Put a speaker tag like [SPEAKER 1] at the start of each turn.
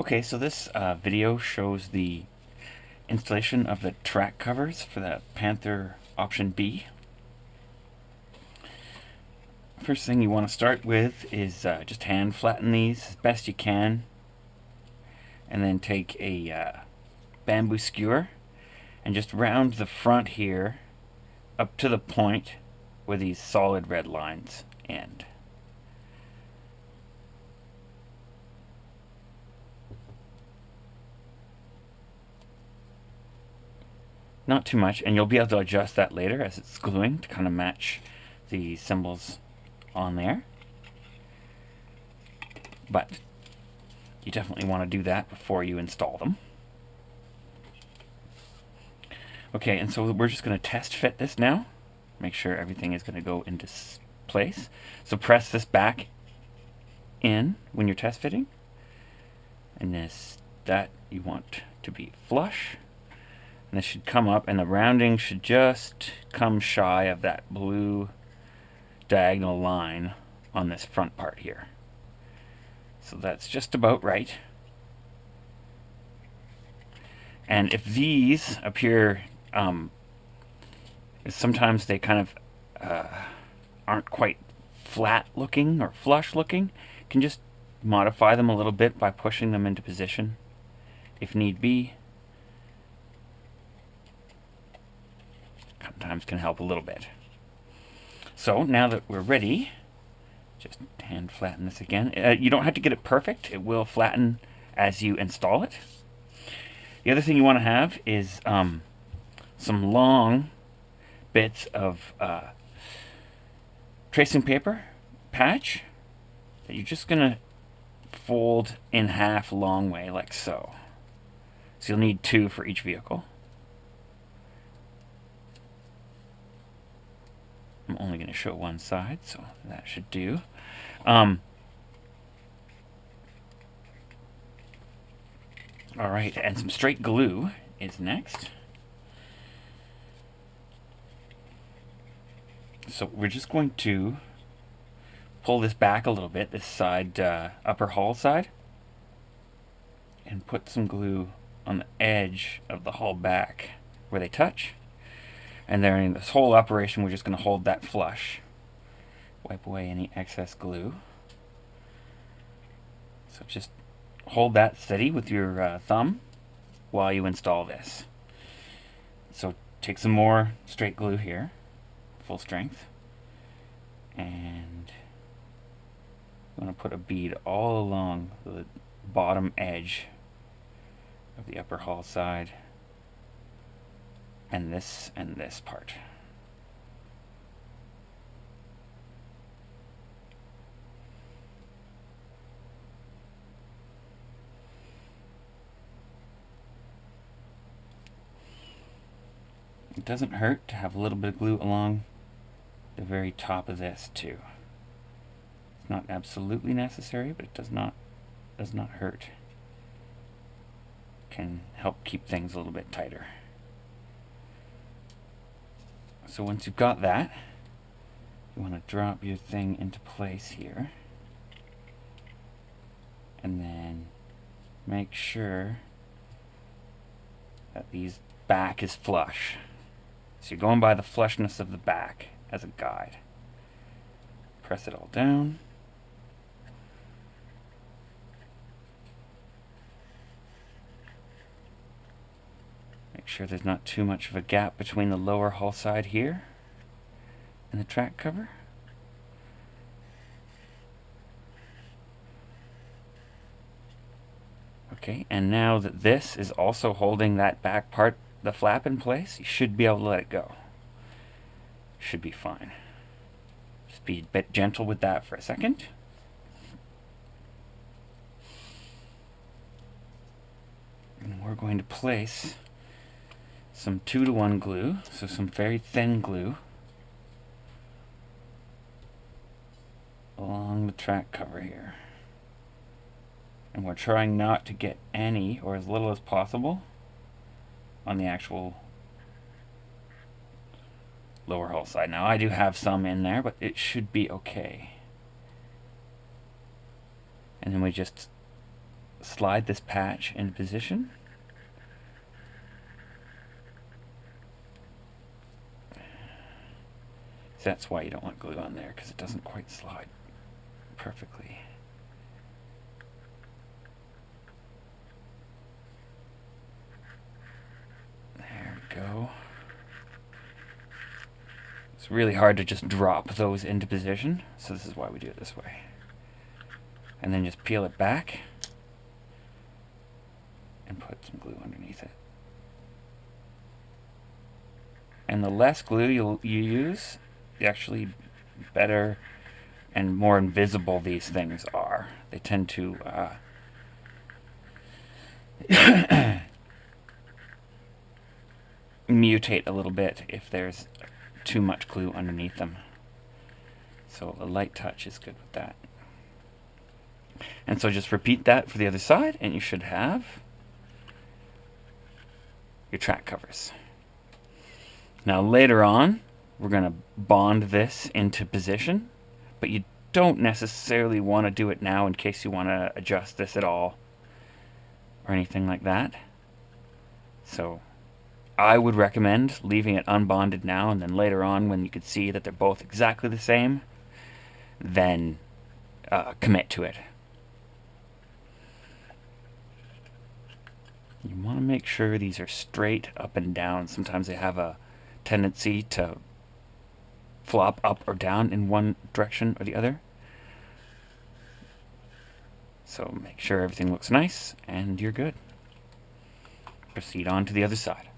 [SPEAKER 1] Okay, so this video shows the installation of the track covers for the Panther option B. First thing you want to start with is just hand flatten these as best you can, and then take a bamboo skewer and just round the front here up to the point where these solid red lines end. Not too much, and you'll be able to adjust that later as it's gluing to kind of match the symbols on there. But you definitely want to do that before you install them. Okay, and so we're just going to test fit this now. Make sure everything is going to go into place. So press this back in when you're test fitting. And that you want to be flush. And this should come up, and the rounding should just come shy of that blue diagonal line on this front part here. So that's just about right. And if these appear, sometimes they kind of aren't quite flat looking or flush looking, you can just modify them a little bit by pushing them into position if need be. Sometimes can help a little bit. So now that we're ready, just hand flatten this again. You don't have to get it perfect. It will flatten as you install it. The other thing you want to have is some long bits of tracing paper patch that you're just going to fold in half long way like so. So you'll need 2 for each vehicle. I'm only going to show one side, so that should do. Alright, and some straight glue is next. So we're just going to pull this back a little bit, this side, upper hull side, and put some glue on the edge of the hull back where they touch. And then in this whole operation, we're just going to hold that flush. Wipe away any excess glue. So just hold that steady with your thumb while you install this. So take some more straight glue here, full strength. And I'm going to put a bead all along the bottom edge of the upper hull side. And this part. It doesn't hurt to have a little bit of glue along the very top of this too. It's not absolutely necessary, but it does not hurt. Can help keep things a little bit tighter. So once you've got that, you want to drop your thing into place here. And then make sure that the back is flush. So you're going by the flushness of the back as a guide. Press it all down. Make sure there's not too much of a gap between the lower hull side here and the track cover. Okay, and now that this is also holding that back part, the flap in place, you should be able to let it go. Should be fine. Just be a bit gentle with that for a second. And we're going to place some 2-to-1 glue, so some very thin glue, along the track cover here. And we're trying not to get any, or as little as possible, on the actual lower hull side. Now I do have some in there, but it should be okay. And then we just slide slide this patch in position. So that's why you don't want glue on there, because it doesn't quite slide perfectly. There we go. It's really hard to just drop those into position, so this is why we do it this way. And then just peel it back and put some glue underneath it. And the less glue you use, the actually better and more invisible these things are. They tend to mutate a little bit if there's too much glue underneath them. So a light touch is good with that. And so just repeat that for the other side, and you should have your track covers. Now later on, we're going to bond this into position, but you don't necessarily want to do it now in case you want to adjust this at all or anything like that. So I would recommend leaving it unbonded now, and then later on, when you could see that they're both exactly the same, then commit to it. You want to make sure these are straight up and down. Sometimes they have a tendency to flop up or down in one direction or the other. So make sure everything looks nice, and you're good. Proceed on to the other side.